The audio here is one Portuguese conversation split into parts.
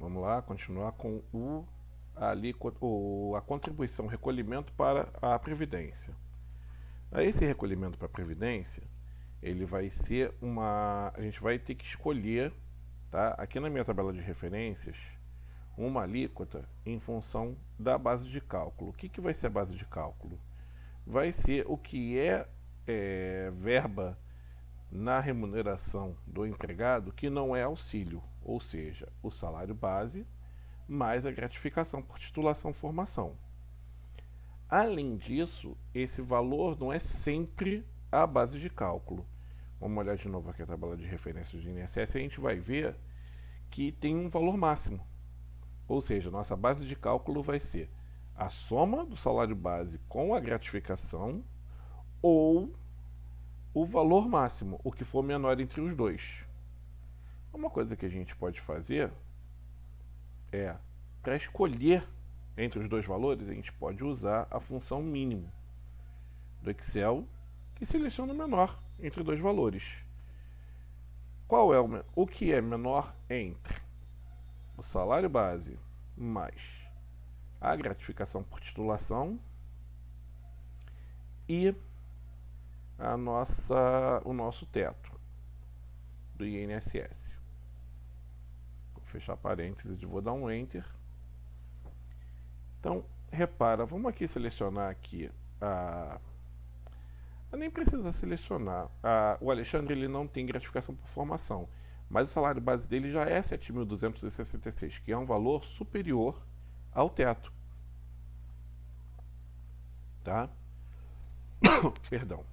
Vamos lá, continuar com a contribuição, recolhimento para a Previdência. Esse recolhimento para a Previdência, ele vai ser a gente vai ter que escolher, tá? Aqui na minha tabela de referências, uma alíquota em função da base de cálculo. O que vai ser a base de cálculo? Vai ser o que é verba na remuneração do empregado que não é auxílio, ou seja, o salário base mais a gratificação por titulação-formação. Além disso, esse valor não é sempre a base de cálculo. Vamos olhar de novo aqui a tabela de referências do INSS e a gente vai ver que tem um valor máximo. Ou seja, nossa base de cálculo vai ser a soma do salário base com a gratificação ou o valor máximo, o que for menor entre os dois. Uma coisa que a gente pode fazer é, para escolher entre os dois valores, a gente pode usar a função mínimo do Excel, que seleciona o menor entre dois valores. Qual é o que é menor entre o salário base mais a gratificação por titulação e o nosso teto do INSS. Vou fechar parênteses e vou dar um Enter. Então, repara, vamos aqui selecionar aqui nem precisa selecionar. O Alexandre ele não tem gratificação por formação, mas o salário base dele já é 7.266, que é um valor superior ao teto. Tá? Perdão.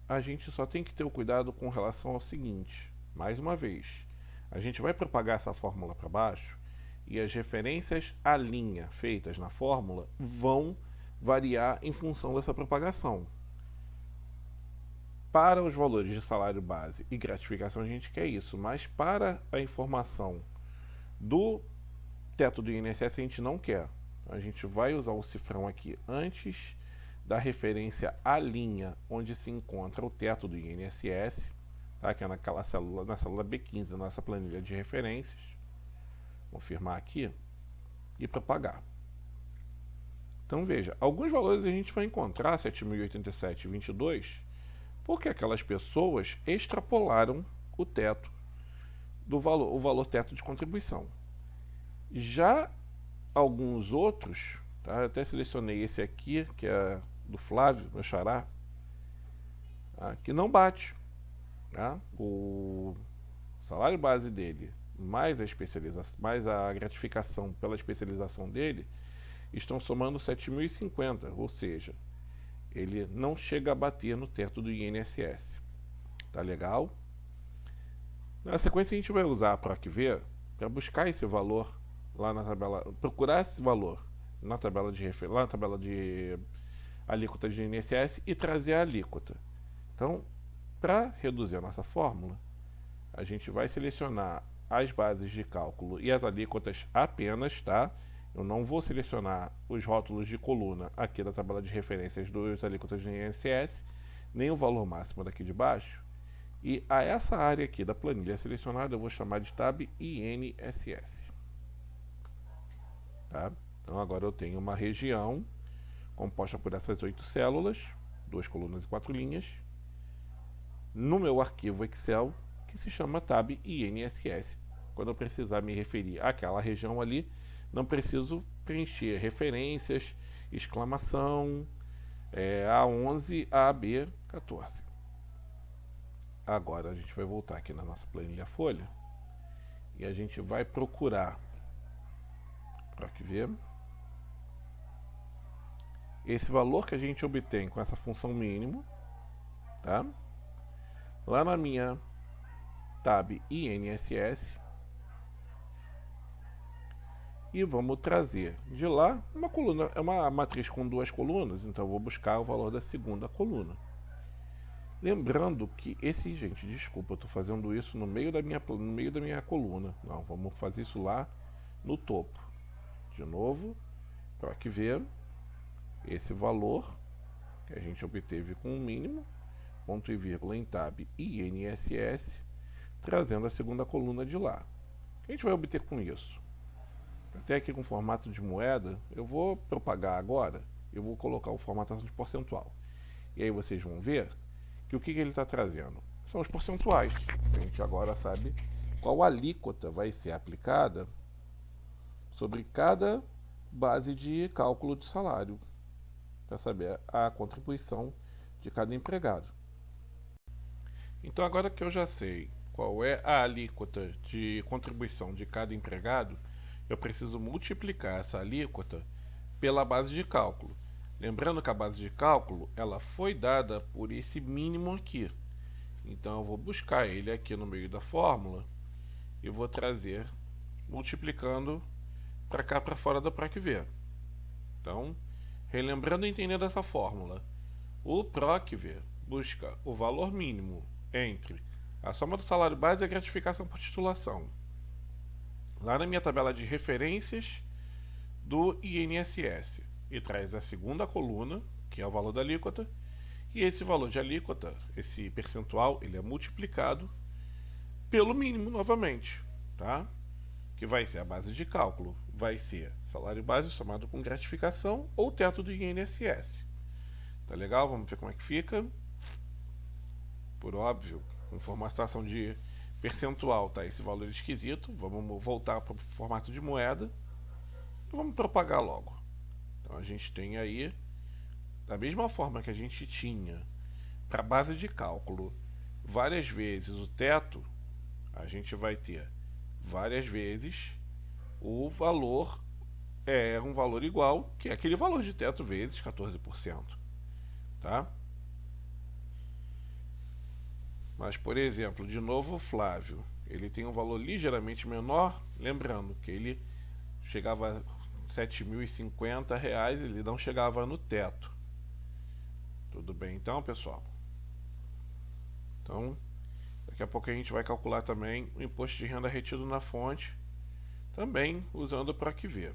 A gente só tem que ter o cuidado com relação ao seguinte. Mais uma vez, a gente vai propagar essa fórmula para baixo e as referências à linha feitas na fórmula vão variar em função dessa propagação. Para os valores de salário base e gratificação a gente quer isso, mas para a informação do teto do INSS a gente não quer. A gente vai usar o cifrão aqui antes da referência à linha onde se encontra o teto do INSS, tá? Que é na célula B15 da nossa planilha de referências. Confirmar aqui e propagar. Então veja, alguns valores a gente vai encontrar 7.087,22 porque aquelas pessoas extrapolaram o teto o valor teto de contribuição. Já alguns outros, tá? Eu até selecionei esse aqui, que é do Flávio, meu xará, tá? Que não bate. Tá? O salário base dele, mais a gratificação pela especialização dele, estão somando 7.050, ou seja, ele não chega a bater no teto do INSS. Tá legal? Na sequência a gente vai usar a PROCV para buscar esse valor lá na tabela, procurar esse valor na tabela de alíquota de INSS e trazer a alíquota. Então, para reduzir a nossa fórmula, a gente vai selecionar as bases de cálculo e as alíquotas apenas, tá? Eu não vou selecionar os rótulos de coluna aqui da tabela de referências dos alíquotas do INSS, nem o valor máximo daqui de baixo. E a essa área aqui da planilha selecionada eu vou chamar de tab INSS. Tá? Então agora eu tenho uma região composta por essas 8 células, 2 colunas e 4 linhas, no meu arquivo Excel, que se chama tab INSS. Quando eu precisar me referir àquela região ali, não preciso preencher referências, exclamação, A11, AB14. Agora a gente vai voltar aqui na nossa planilha folha e a gente vai procurar, para que ver, esse valor que a gente obtém com essa função mínimo, tá? Lá na minha tab INSS. E vamos trazer de lá uma coluna, é uma matriz com 2 colunas, então eu vou buscar o valor da segunda coluna. Lembrando que gente, desculpa, eu estou fazendo isso no meio da minha coluna. Não, vamos fazer isso lá no topo. De novo, para que ver esse valor que a gente obteve com o mínimo, ponto e vírgula em tab INSS, trazendo a segunda coluna de lá. que a gente vai obter com isso? Até aqui com formato de moeda, eu vou propagar agora, eu vou colocar o formatação de percentual. E aí vocês vão ver que o que ele está trazendo? São os percentuais. A gente agora sabe qual alíquota vai ser aplicada sobre cada base de cálculo de salário, para saber a contribuição de cada empregado. Então, agora que eu já sei qual é a alíquota de contribuição de cada empregado, eu preciso multiplicar essa alíquota pela base de cálculo. Lembrando que a base de cálculo ela foi dada por esse mínimo aqui. Então, eu vou buscar ele aqui no meio da fórmula e vou trazer multiplicando para cá, para fora da PROC-V. Então, relembrando e entendendo essa fórmula, o PROC-V busca o valor mínimo entre a soma do salário base e a gratificação por titulação. Lá na minha tabela de referências do INSS, e traz a segunda coluna, que é o valor da alíquota, e esse valor de alíquota, esse percentual, ele é multiplicado pelo mínimo novamente, tá? Que vai ser a base de cálculo, vai ser salário base somado com gratificação ou teto do INSS. Tá legal? Vamos ver como é que fica. Por óbvio, com formatação de percentual, tá esse valor esquisito. Vamos voltar para o formato de moeda e vamos propagar logo. Então a gente tem aí, da mesma forma que a gente tinha para a base de cálculo várias vezes o teto, a gente vai ter várias vezes o valor é um valor igual, que é aquele valor de teto vezes 14%, tá? Mas, por exemplo, de novo o Flávio, ele tem um valor ligeiramente menor, lembrando que ele chegava a R$ 7.050, ele não chegava no teto. Tudo bem então, pessoal? Então, daqui a pouco a gente vai calcular também o imposto de renda retido na fonte, também usando o PROC-V.